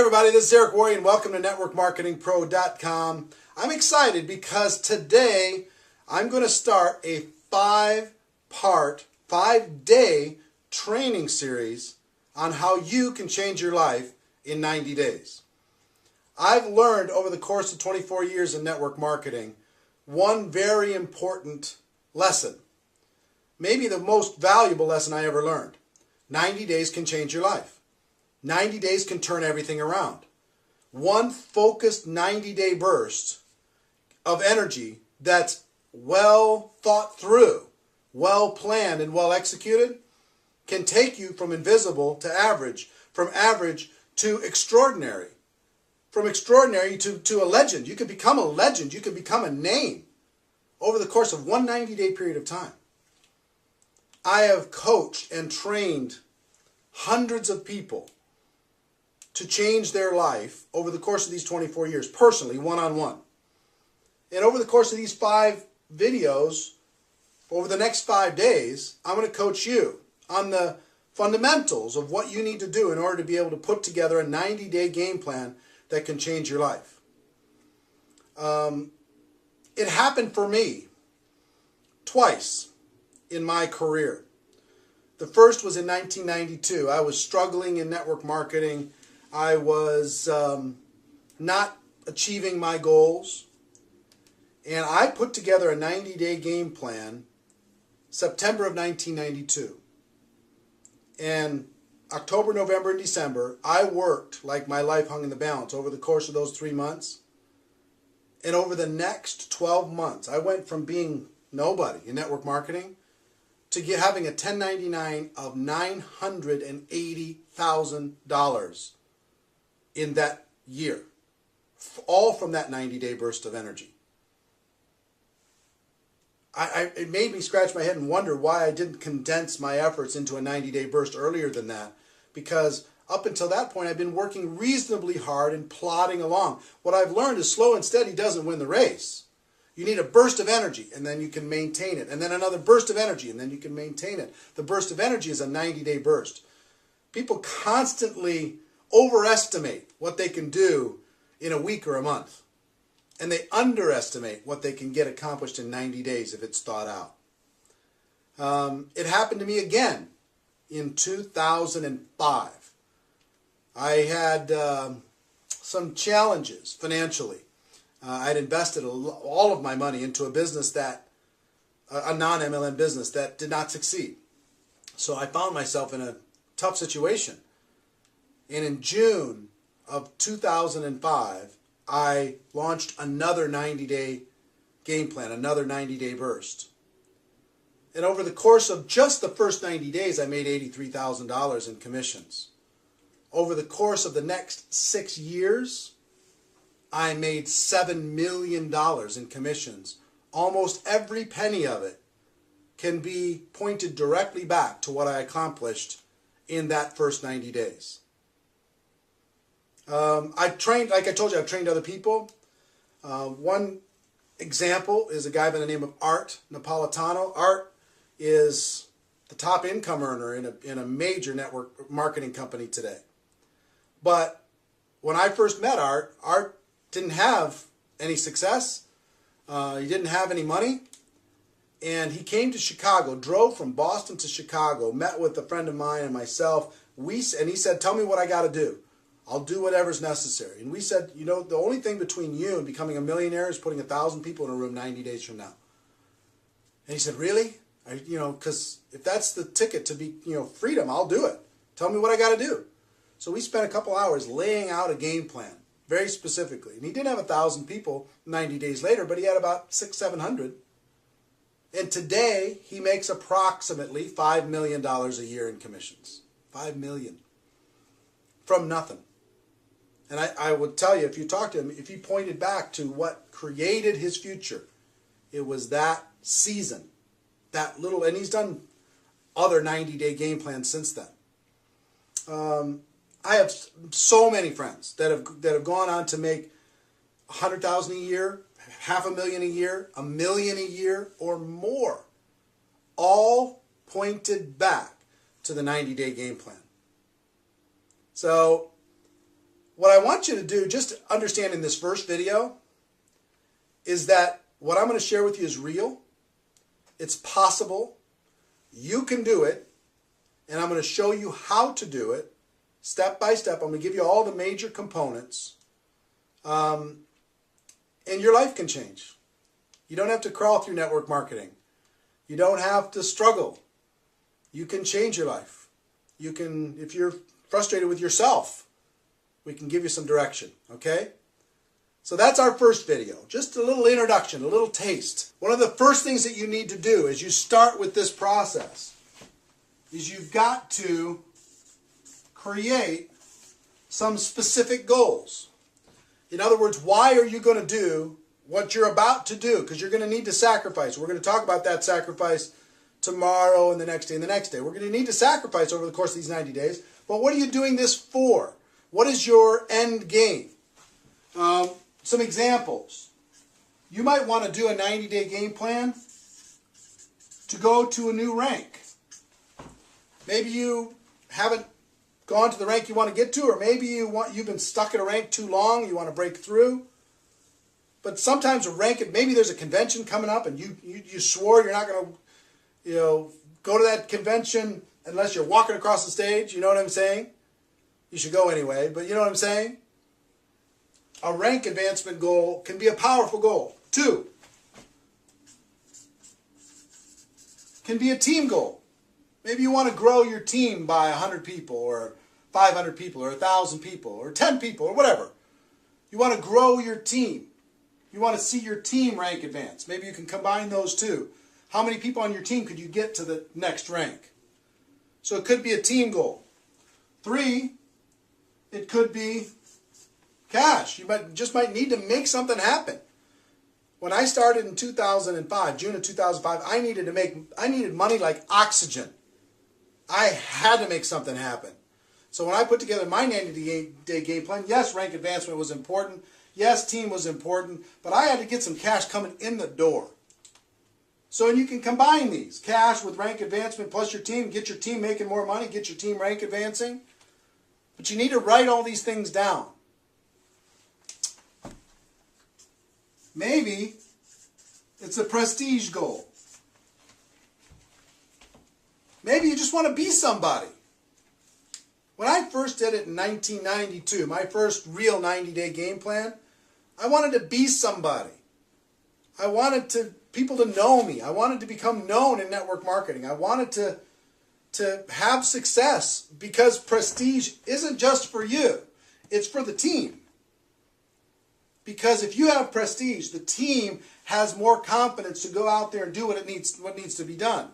everybody, this is Worre and welcome to networkmarketingpro.com. I'm excited because today I'm going to start a 5-day training series on how you can change your life in 90 days. I've learned over the course of 24 years in network marketing one very important lesson, maybe the most valuable lesson I ever learned. 90 days can change your life. 90 days can turn everything around. One focused 90-day burst of energy that's well thought through, well planned, and well executed can take you from invisible to average, from average to extraordinary, from extraordinary to a legend. You can become a legend. You can become a name over the course of one 90-day period of time. I have coached and trained hundreds of people to change their life over the course of these 24 years, personally, one-on-one. And over the course of these 5 videos, over the next 5 days, I'm going to coach you on the fundamentals of what you need to do in order to be able to put together a 90-day game plan that can change your life. It happened for me twice in my career. The first was in 1992. I was struggling in network marketing. I was not achieving my goals. And I put together a 90-day game plan September of 1992. And October, November, and December, I worked like my life hung in the balance over the course of those 3 months. And over the next 12 months, I went from being nobody in network marketing to having a 1099 of $980,000 in that year, all from that 90-day burst of energy. It made me scratch my head and wonder why I didn't condense my efforts into a 90-day burst earlier than that, because up until that point I've been working reasonably hard and plodding along. What I've learned is slow and steady doesn't win the race. You need a burst of energy and then you can maintain it, and then another burst of energy and then you can maintain it. The burst of energy is a 90-day burst. People constantly overestimate what they can do in a week or a month, and they underestimate what they can get accomplished in 90 days if it's thought out. It happened to me again in 2005. I had some challenges financially. I'd invested all of my money into a business that, a non-MLM business that did not succeed. So I found myself in a tough situation. And in June of 2005, I launched another 90-day game plan, another 90-day burst. And over the course of just the first 90 days, I made $83,000 in commissions. Over the course of the next 6 years, I made $7 million in commissions. Almost every penny of it can be pointed directly back to what I accomplished in that first 90 days. I trained, like I told you, I've trained other people. One example is a guy by the name of Art Napolitano. Art is the top income earner in a major network marketing company today. But when I first met Art, Art didn't have any success. He didn't have any money. And he came to Chicago, drove from Boston to Chicago, met with a friend of mine and myself. And he said, tell me what I got to do. I'll do whatever's necessary. And we said, you know, the only thing between you and becoming a millionaire is putting 1,000 people in a room 90 days from now. And he said, really? Because if that's the ticket to be, freedom, I'll do it. Tell me what I got to do. So we spent a couple hours laying out a game plan, very specifically. And he didn't have 1,000 people 90 days later, but he had about 600-700. And today, he makes approximately $5 million a year in commissions. $5 million. From nothing. And I would tell you, if you talk to him, if he pointed back to what created his future, it was that season, that little, and he's done other 90-day game plans since then. I have so many friends that have gone on to make $100,000 a year, $500,000 a year, $1 million a year, or more, all pointed back to the 90-day game plan. So what I want you to do, just understand in this first video, is that what I'm going to share with you is real. It's possible. You can do it. And I'm going to show you how to do it step by step. I'm going to give you all the major components. And your life can change. You don't have to crawl through network marketing. You don't have to struggle. You can change your life. You can, if you're frustrated with yourself, we can give you some direction, okay? So that's our first video. Just a little introduction, a little taste. One of the first things that you need to do as you start with this process is you've got to create some specific goals. In other words, why are you going to do what you're about to do? Because you're going to need to sacrifice. We're going to talk about that sacrifice tomorrow and the next day and the next day. We're going to need to sacrifice over the course of these 90 days. But what are you doing this for? What is your end game? Some examples. You might want to do a 90-day game plan to go to a new rank. Maybe you haven't gone to the rank you want to get to, or maybe you've been stuck at a rank too long, you want to break through. But sometimes a rank, maybe there's a convention coming up and you swore you're not going to go to that convention unless you're walking across the stage. You know what I'm saying? You should go anyway, but you know what I'm saying? A rank advancement goal can be a powerful goal. 2, can be a team goal. Maybe you want to grow your team by 100 people or 500 people or 1,000 people or 10 people or whatever. You want to grow your team. You want to see your team rank advance. Maybe you can combine those two. How many people on your team could you get to the next rank? So it could be a team goal. 3, it could be cash. You just might need to make something happen. When I started in 2005, June of 2005, I needed money like oxygen. I had to make something happen. So when I put together my 90-day game plan, yes, rank advancement was important. Yes, team was important. But I had to get some cash coming in the door. So you can combine these. Cash with rank advancement plus your team. Get your team making more money. Get your team rank advancing. But you need to write all these things down. Maybe it's a prestige goal. Maybe you just want to be somebody. When I first did it in 1992, my first real 90-day game plan, I wanted to be somebody. I wanted people to know me. I wanted to become known in network marketing. I wanted to have success, because prestige isn't just for you. It's for the team. Because if you have prestige, the team has more confidence to go out there and do what needs to be done.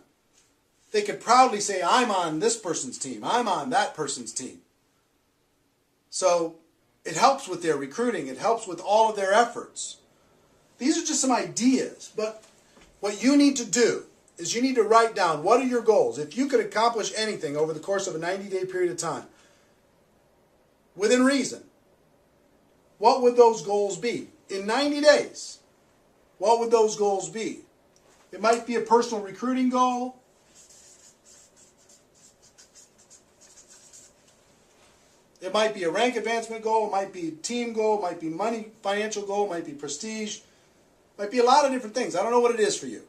They could proudly say, I'm on this person's team. I'm on that person's team. So it helps with their recruiting. It helps with all of their efforts. These are just some ideas. But what you need to do is you need to write down, what are your goals? If you could accomplish anything over the course of a 90-day period of time, within reason, what would those goals be? In 90 days, what would those goals be? It might be a personal recruiting goal. It might be a rank advancement goal. It might be a team goal. It might be money, financial goal. It might be prestige. It might be a lot of different things. I don't know what it is for you.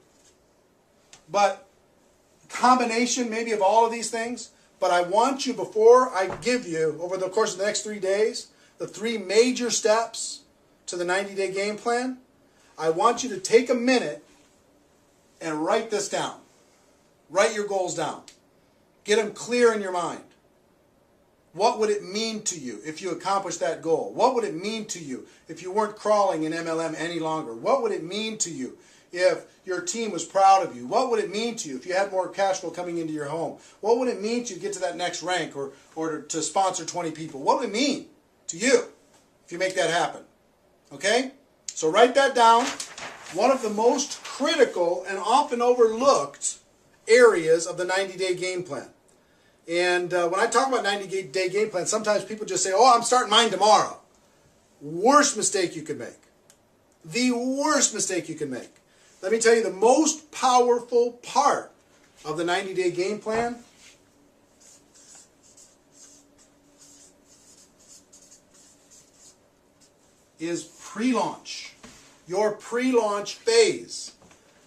But combination maybe of all of these things. But I want you, before I give you, over the course of the next 3 days, the 3 major steps to the 90-day game plan, I want you to take a minute and write this down. Write your goals down. Get them clear in your mind. What would it mean to you if you accomplished that goal? What would it mean to you if you weren't crawling in MLM any longer? What would it mean to you if your team was proud of you? What would it mean to you if you had more cash flow coming into your home? What would it mean to you to get to that next rank, or to sponsor 20 people? What would it mean to you if you make that happen? Okay? So write that down. One of the most critical and often overlooked areas of the 90-day game plan. And when I talk about 90-day game plan, sometimes people just say, oh, I'm starting mine tomorrow. Worst mistake you could make. The worst mistake you can make. Let me tell you, the most powerful part of the 90-day game plan . is pre-launch. Your pre-launch phase.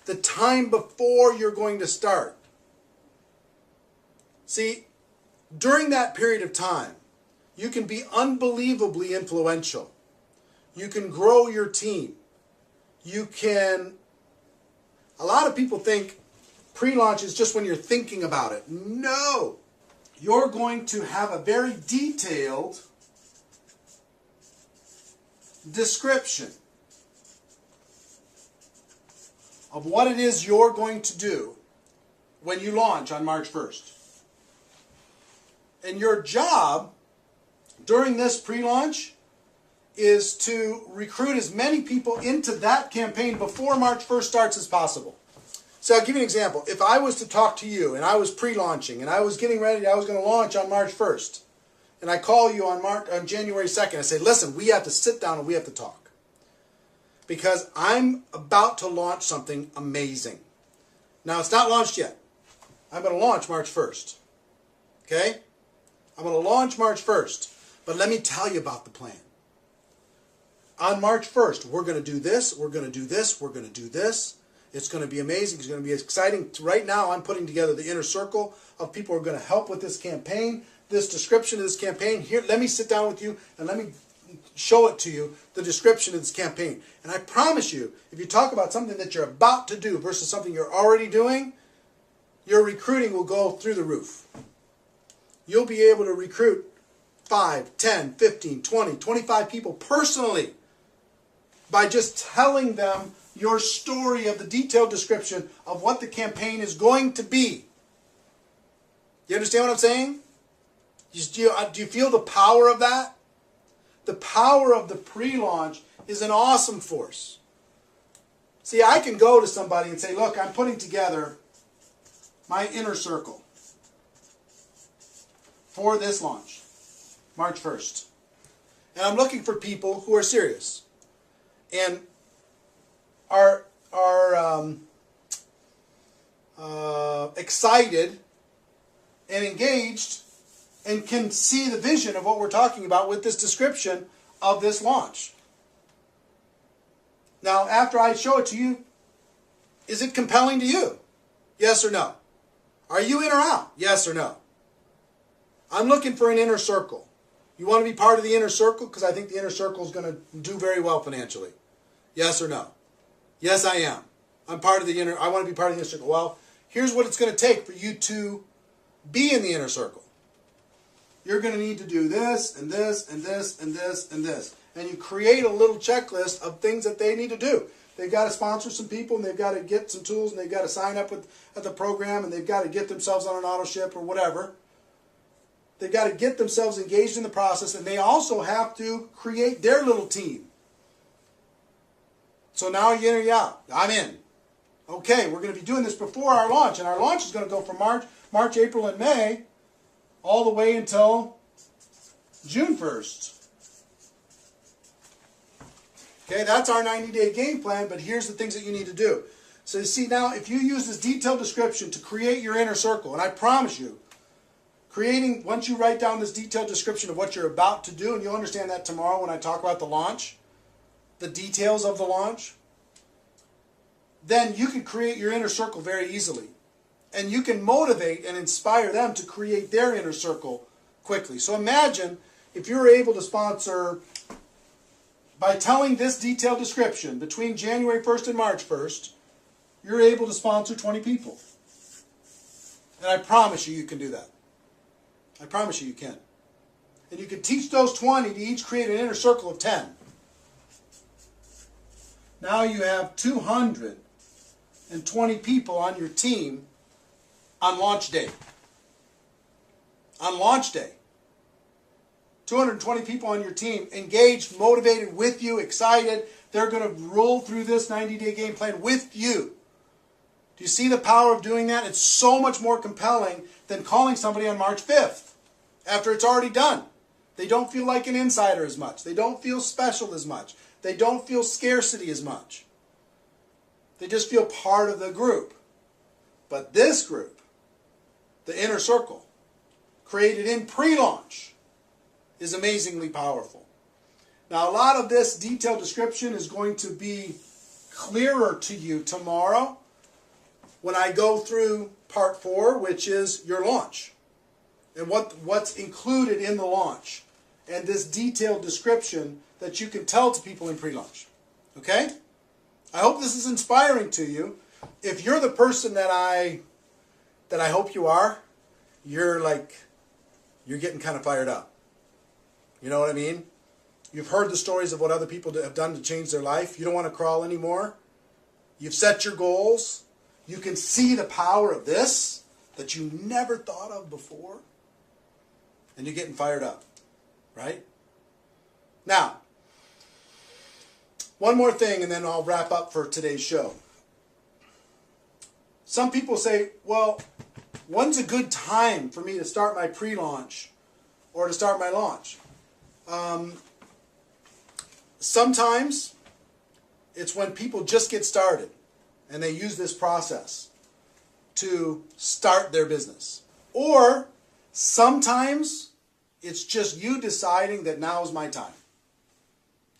The time before you're going to start. See, during that period of time, you can be unbelievably influential. You can grow your team. You can... A lot of people think pre-launch is just when you're thinking about it. No! You're going to have a very detailed description of what it is you're going to do when you launch on March 1st. And your job during this pre-launch is to recruit as many people into that campaign before March 1st starts as possible. So I'll give you an example. If I was to talk to you and I was pre-launching and I was getting ready, I was going to launch on March 1st, and I call you on January 2nd, I say, listen, we have to sit down and we have to talk. Because I'm about to launch something amazing. Now, it's not launched yet. I'm going to launch March 1st. Okay? I'm going to launch March 1st. But let me tell you about the plan. On March 1st, we're going to do this, we're going to do this, we're going to do this. It's going to be amazing. It's going to be exciting. Right now, I'm putting together the inner circle of people who are going to help with this campaign, this description of this campaign. Here, let me sit down with you and let me show it to you, the description of this campaign. And I promise you, if you talk about something that you're about to do versus something you're already doing, your recruiting will go through the roof. You'll be able to recruit 5, 10, 15, 20, 25 people personally by just telling them your story of the detailed description of what the campaign is going to be. You understand what I'm saying? Do you feel the power of that? The power of the pre-launch is an awesome force. See, I can go to somebody and say, look, I'm putting together my inner circle for this launch, March 1st. And I'm looking for people who are serious and are excited and engaged and can see the vision of what we're talking about with this description of this launch. Now, after I show it to you, is it compelling to you? Yes or no? Are you in or out? Yes or no? I'm looking for an inner circle. You want to be part of the inner circle? Because I think the inner circle is going to do very well financially. Yes or no? Yes, I am. I want to be part of the inner circle. Well, here's what it's going to take for you to be in the inner circle. You're going to need to do this and this and this and this and this. And you create a little checklist of things that they need to do. They've got to sponsor some people, and they've got to get some tools, and they've got to sign up at the program, and they've got to get themselves on an auto ship or whatever. They've got to get themselves engaged in the process, and they also have to create their little team. So now you're in or you're out. I'm in. Okay, we're going to be doing this before our launch, and our launch is going to go from March, April, and May all the way until June 1st. Okay, that's our 90-day game plan, but here's the things that you need to do. So you see now, if you use this detailed description to create your inner circle, and I promise you, once you write down this detailed description of what you're about to do, and you'll understand that tomorrow when I talk about the launch, the details of the launch, then you can create your inner circle very easily. And you can motivate and inspire them to create their inner circle quickly. So imagine if you're able to sponsor, by telling this detailed description between January 1st and March 1st, you're able to sponsor 20 people. And I promise you, you can do that. I promise you can. And you can teach those 20 to each create an inner circle of 10. Now you have 220 people on your team on launch day. On launch day. 220 people on your team engaged, motivated with you, excited. They're going to roll through this 90-day game plan with you. Do you see the power of doing that? It's so much more compelling than calling somebody on March 5th after it's already done. They don't feel like an insider as much. They don't feel special as much. They don't feel scarcity as much. They just feel part of the group. But this group, the inner circle, created in pre-launch, is amazingly powerful. Now, a lot of this detailed description is going to be clearer to you tomorrow when I go through part 4, which is your launch and what's included in the launch and this detailed description that you can tell to people in pre-launch. Okay? I hope this is inspiring to you. If you're the person that I hope you are, you're getting kind of fired up. You know what I mean? You've heard the stories of what other people have done to change their life. You don't want to crawl anymore. You've set your goals. You can see the power of this that you never thought of before. And you're getting fired up, right? Now, one more thing and then I'll wrap up for today's show. Some people say, well, when's a good time for me to start my pre-launch or to start my launch? Sometimes it's when people just get started and they use this process to start their business. Or sometimes it's just you deciding that now is my time.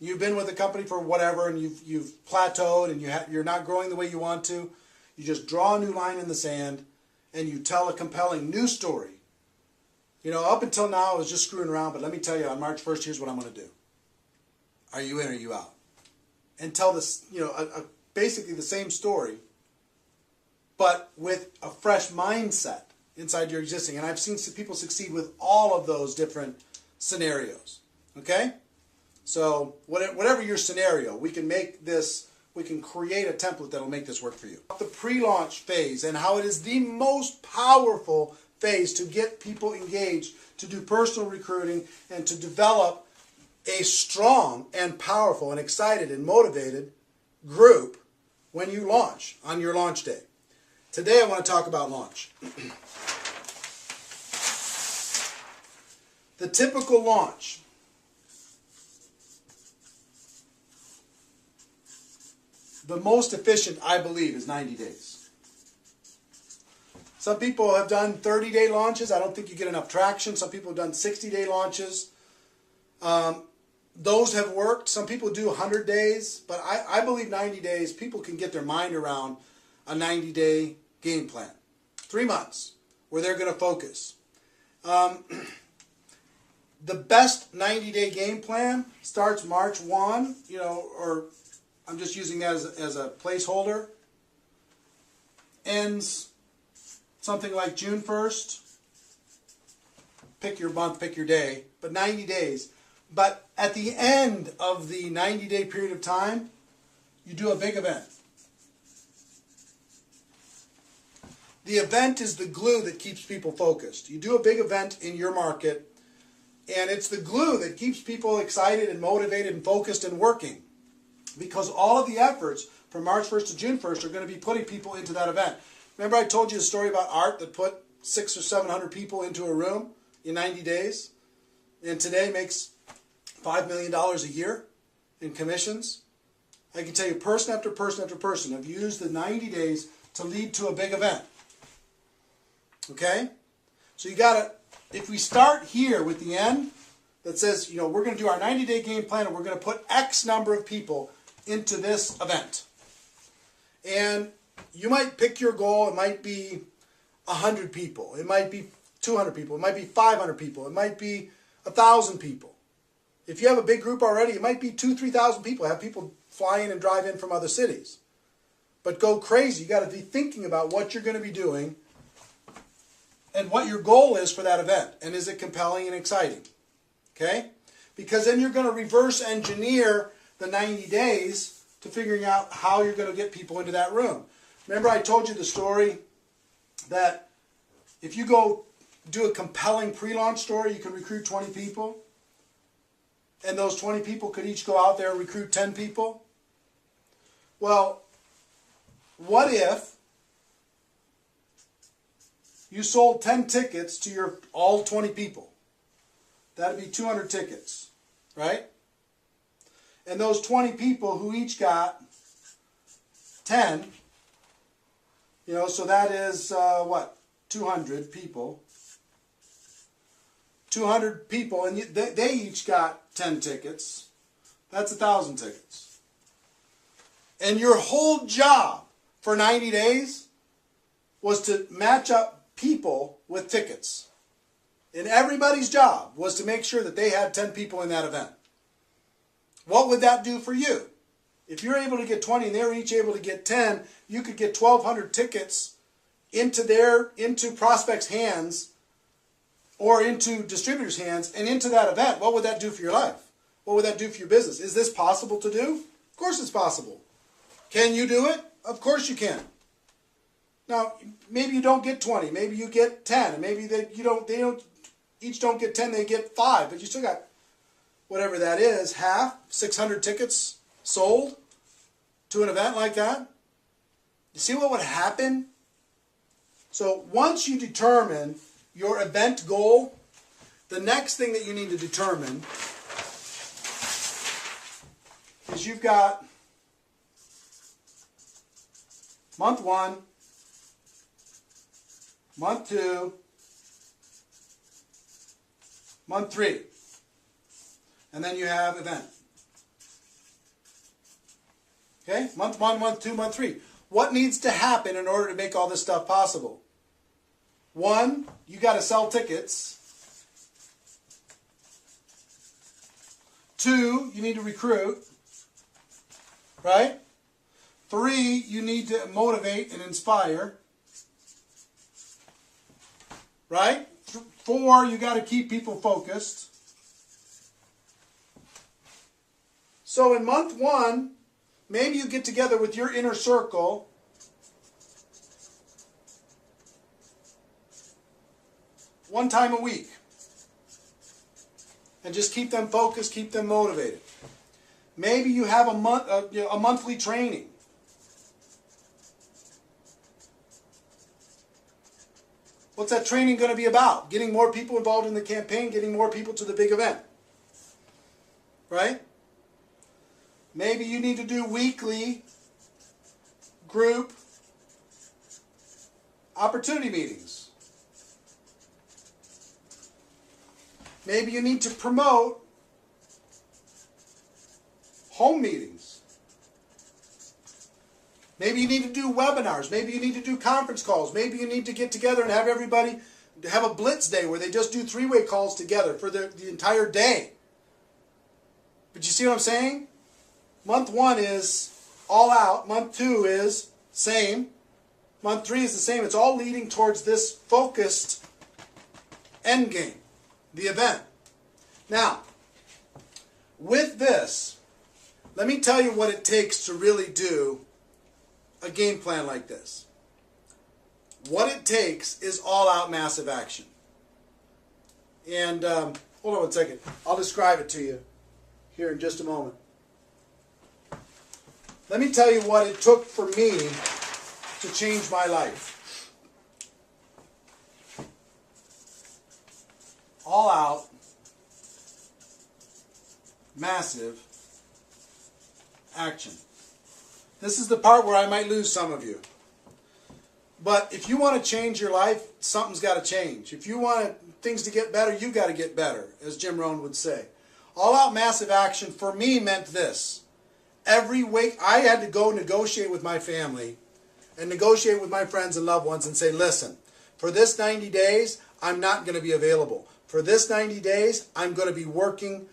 You've been with a company for whatever and you've plateaued and you're not growing the way you want to. You just draw a new line in the sand and you tell a compelling new story. You know, up until now I was just screwing around, but let me tell you, on March 1st, here's what I'm going to do. Are you in or are you out? And tell this, basically the same story, but with a fresh mindset inside your existing. And I've seen people succeed with all of those different scenarios. Okay? So whatever your scenario, we can create a template that will make this work for you. The pre-launch phase and how it is the most powerful phase to get people engaged, to do personal recruiting, and to develop a strong and powerful and excited and motivated group when you launch on your launch day. Today I want to talk about launch. The typical launch. The most efficient, I believe, is 90 days. Some people have done 30-day launches. I don't think you get enough traction. Some people have done 60-day launches. Those have worked. Some people do 100 days. But I believe 90 days, people can get their mind around a 90-day game plan. 3 months where they're going to focus. The best 90-day game plan starts March 1, or I'm just using that as a placeholder. Ends something like June 1st. Pick your month, pick your day, but 90 days. But at the end of the 90-day period of time, you do a big event. The event is the glue that keeps people focused. You do a big event in your market, and it's the glue that keeps people excited and motivated and focused and working. Because all of the efforts from March 1st to June 1st are going to be putting people into that event. Remember I told you the story about Art that put 600 or 700 people into a room in 90 days? And today makes $5 million a year in commissions? I can tell you person after person after person have used the 90 days to lead to a big event. Okay? So you got to, if we start here with the end that says, we're going to do our 90-day game plan and we're going to put X number of people into this event. And you might pick your goal. It might be 100 people. It might be 200 people. It might be 500 people. It might be 1,000 people. If you have a big group already, it might be 2,000, 3,000 people. Have people fly in and drive in from other cities. But go crazy. You got to be thinking about what you're going to be doing and what your goal is for that event. And is it compelling and exciting? Okay? Because then you're going to reverse engineer the 90 days to figuring out how you're going to get people into that room. Remember I told you the story that if you go do a compelling pre-launch story, you can recruit 20 people. And those 20 people could each go out there and recruit 10 people. Well, what if you sold 10 tickets to your all 20 people? That'd be 200 tickets, right? And those 20 people who each got 10, so that is, 200 people. 200 people, and they each got 10 tickets. That's 1,000 tickets. And your whole job for 90 days was to match up people with tickets. And everybody's job was to make sure that they had 10 people in that event. What would that do for you? If you're able to get 20 and they're each able to get 10, you could get 1,200 tickets into prospects' hands or into distributors' hands and into that event. What would that do for your life? What would that do for your business? Is this possible to do? Of course it's possible. Can you do it? Of course you can. Now, maybe you don't get 20, maybe you get 10, and maybe they each don't get 10, they get 5, but you still got whatever that is, half, 600 tickets sold to an event like that. You see what would happen? So once you determine your event goal, the next thing that you need to determine is you've got month 1, month 2, month 3, and then you have event. Okay, month 1, month 2, month 3. What needs to happen in order to make all this stuff possible? 1, you got to sell tickets. 2, you need to recruit. Right? 3, you need to motivate and inspire. Right? 4, you got to keep people focused. So in month 1, maybe you get together with your inner circle one time a week and just keep them focused, keep them motivated. Maybe you have a monthly training. What's that training going to be about? Getting more people involved in the campaign, getting more people to the big event. Right? Maybe you need to do weekly group opportunity meetings. Maybe you need to promote home meetings. Maybe you need to do webinars. Maybe you need to do conference calls. Maybe you need to get together and have everybody have a Blitz day where they just do 3-way calls together for the entire day. But you see what I'm saying? Month 1 is all out. Month 2 is same. Month 3 is the same. It's all leading towards this focused end game, the event. Now, with this, let me tell you what it takes to really do a game plan like this. What it takes is all-out massive action. And hold on one second. I'll describe it to you here in just a moment. Let me tell you what it took for me to change my life. All-out massive action. This is the part where I might lose some of you. But if you want to change your life, something's got to change. If you want things to get better, you got to get better, as Jim Rohn would say. All-out massive action for me meant this. Every week I had to go negotiate with my family and negotiate with my friends and loved ones and say, listen, for this 90 days, I'm not going to be available. For this 90 days, I'm going to be working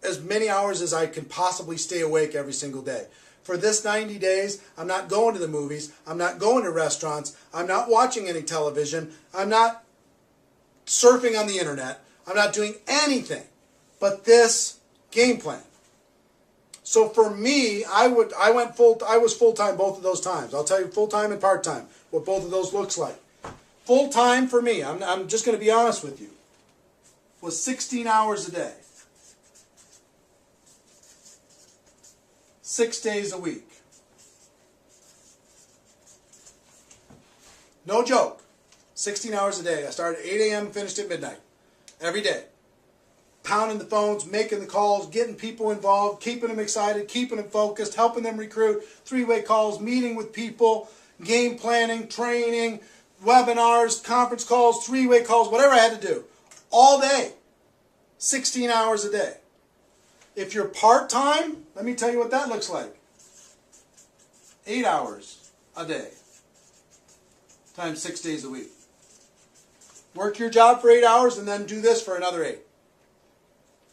as many hours as I can possibly stay awake every single day. For this 90 days, I'm not going to the movies. I'm not going to restaurants. I'm not watching any television. I'm not surfing on the internet. I'm not doing anything but this game plan. So for me, I was full-time both of those times. I'll tell you full-time and part-time, what both of those looks like. Full-time for me, I'm just going to be honest with you, was 16 hours a day. 6 days a week. No joke. 16 hours a day. I started at 8 a.m. and finished at midnight. Every day. Pounding the phones, making the calls, getting people involved, keeping them excited, keeping them focused, helping them recruit, 3-way calls, meeting with people, game planning, training, webinars, conference calls, 3-way calls, whatever I had to do. All day. 16 hours a day. If you're part-time, let me tell you what that looks like. 8 hours a day times 6 days a week. Work your job for 8 hours and then do this for another 8.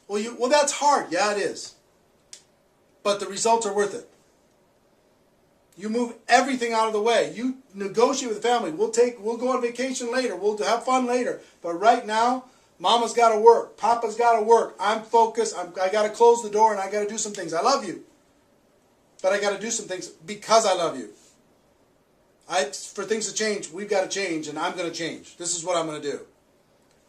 Well, that's hard. Yeah, it is. But the results are worth it. You move everything out of the way. You negotiate with the family. We'll go on vacation later. We'll have fun later. But right now, Mama's got to work. Papa's got to work. I'm focused. I got to close the door and I got to do some things. I love you. But I got to do some things because I love you. For things to change, we've got to change, and I'm going to change. This is what I'm going to do.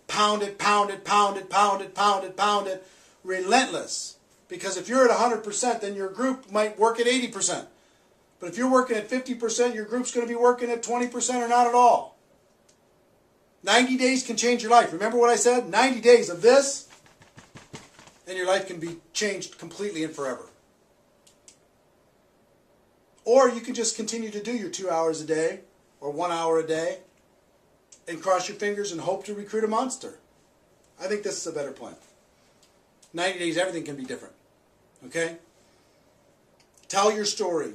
Pound it, pound it, pound it, pound it, pound it, pound it. Relentless. Because if you're at 100%, then your group might work at 80%. But if you're working at 50%, your group's going to be working at 20% or not at all. 90 days can change your life. Remember what I said? 90 days of this, and your life can be changed completely and forever. Or you can just continue to do your 2 hours a day or 1 hour a day and cross your fingers and hope to recruit a monster. I think this is a better plan. 90 days, everything can be different. Okay? Tell your story.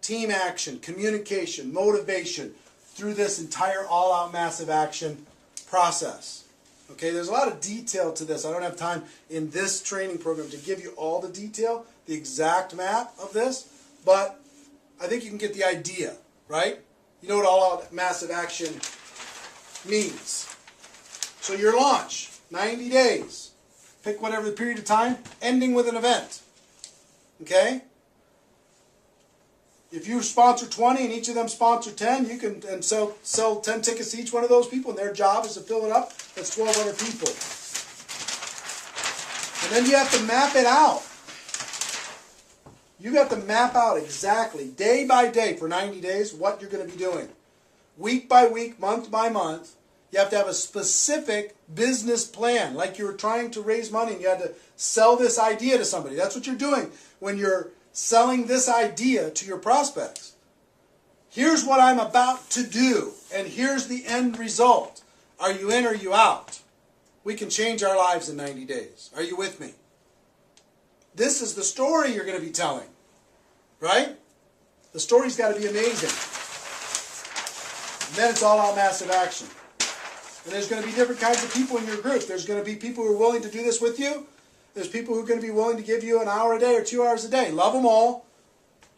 Team action, communication, motivation through this entire all-out massive action process. Okay, there's a lot of detail to this. I don't have time in this training program to give you all the detail, the exact map of this, but I think you can get the idea, right? You know what all-out massive action means. So your launch, 90 days. Pick whatever the period of time, ending with an event. Okay? If you sponsor 20 and each of them sponsor 10, you can sell 10 tickets to each one of those people, and their job is to fill it up. That's 1,200 people. And then you have to map it out. You have to map out exactly, day by day for 90 days, what you're going to be doing. Week by week, month by month, you have to have a specific business plan, like you were trying to raise money and you had to sell this idea to somebody. That's what you're doing when you're selling this idea to your prospects. Here's what I'm about to do, and here's the end result. Are you in or are you out? We can change our lives in 90 days. Are you with me? This is the story you're going to be telling, right? The story's got to be amazing. And then it's all out massive action. And there's going to be different kinds of people in your group. There's going to be people who are willing to do this with you. There's people who are going to be willing to give you an hour a day or 2 hours a day. Love them all.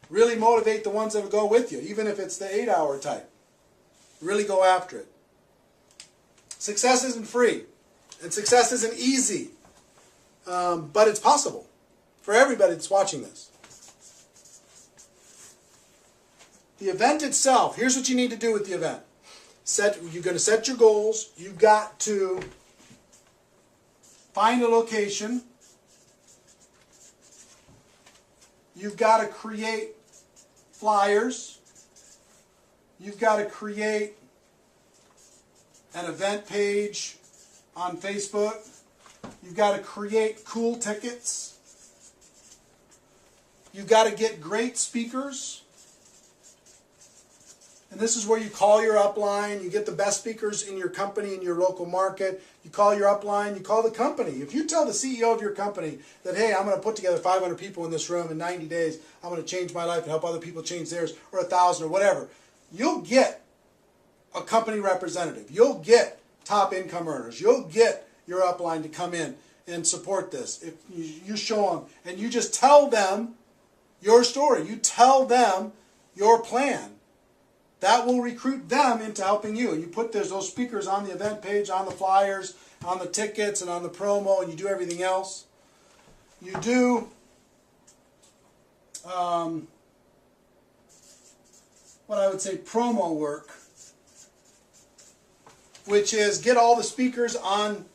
Really motivate the ones that will go with you, even if it's the 8-hour type. Really go after it. Success isn't free. And success isn't easy. But it's possible for everybody that's watching this. The event itself, here's what you need to do with the event. You're going to set your goals. You've got to find a location. You've got to create flyers. You've got to create an event page on Facebook. You've got to create cool tickets. You've got to get great speakers. And this is where you call your upline. You get the best speakers in your company, in your local market. You call your upline. You call the company. If you tell the CEO of your company that, hey, I'm going to put together 500 people in this room in 90 days. I'm going to change my life and help other people change theirs, or 1,000 or whatever. You'll get a company representative. You'll get top income earners. You'll get your upline to come in and support this. If you show them and you just tell them your story. You tell them your plan. That will recruit them into helping you. And you put those speakers on the event page, on the flyers, on the tickets, and on the promo, and you do everything else. You do what I would say promo work, which is get all the speakers on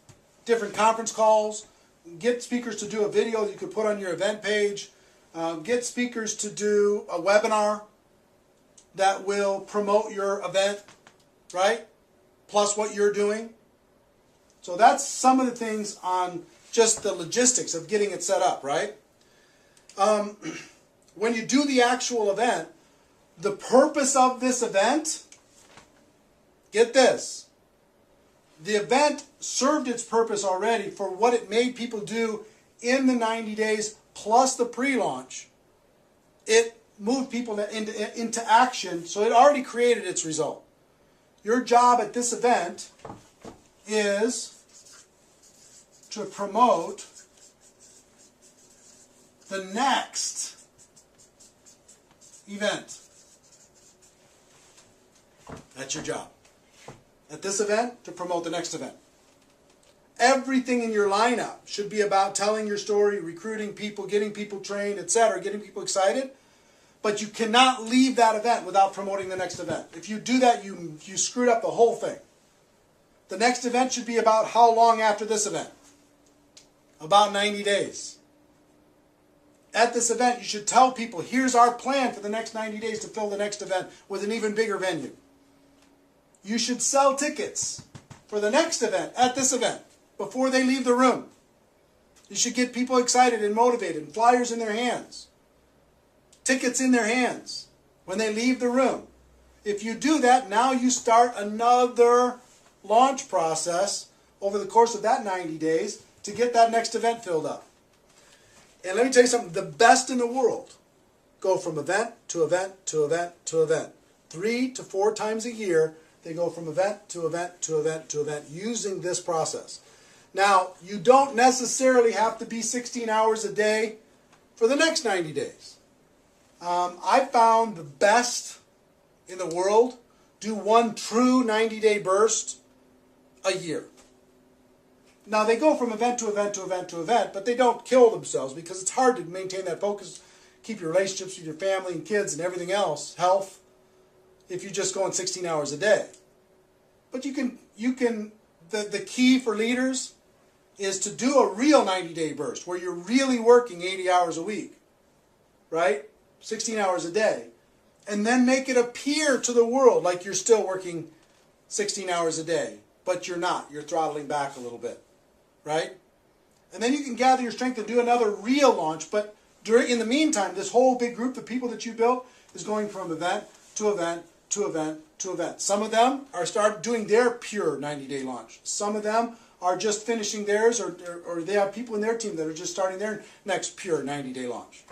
different conference calls, get speakers to do a video that you could put on your event page, get speakers to do a webinar that will promote your event, right? Plus what you're doing. So that's some of the things on just the logistics of getting it set up, right? When you do the actual event, the purpose of this event, get this, the event served its purpose already for what it made people do in the 90 days plus the pre-launch, it moved people into action, so it already created its result. Your job at this event is to promote the next event. That's your job. At this event, to promote the next event. Everything in your lineup should be about telling your story, recruiting people, getting people trained, etc., getting people excited. But you cannot leave that event without promoting the next event. If you do that, you screwed up the whole thing. The next event should be about how long after this event? About 90 days. At this event, you should tell people, here's our plan for the next 90 days to fill the next event with an even bigger venue. You should sell tickets for the next event at this event before they leave the room. You should get people excited and motivated, and flyers in their hands, tickets in their hands when they leave the room. If you do that, now you start another launch process over the course of that 90 days to get that next event filled up. And let me tell you something, the best in the world go from event to event to event to event. 3 to 4 times a year, they go from event to event to event to event using this process. Now, you don't necessarily have to be 16 hours a day for the next 90 days. I found the best in the world do one true 90-day burst a year. Now, they go from event to event to event to event, but they don't kill themselves because it's hard to maintain that focus, keep your relationships with your family and kids and everything else, health, if you're just going 16 hours a day. But the key for leaders is to do a real 90-day burst where you're really working 80 hours a week, right? 16 hours a day. And then make it appear to the world like you're still working 16 hours a day, but you're not. You're throttling back a little bit, right? And then you can gather your strength and do another real launch, but in the meantime, this whole big group of people that you built is going from event to event to event to event. Some of them are doing their pure 90-day launch. Some of them are just finishing theirs, or they have people in their team that are just starting their next pure 90-day launch.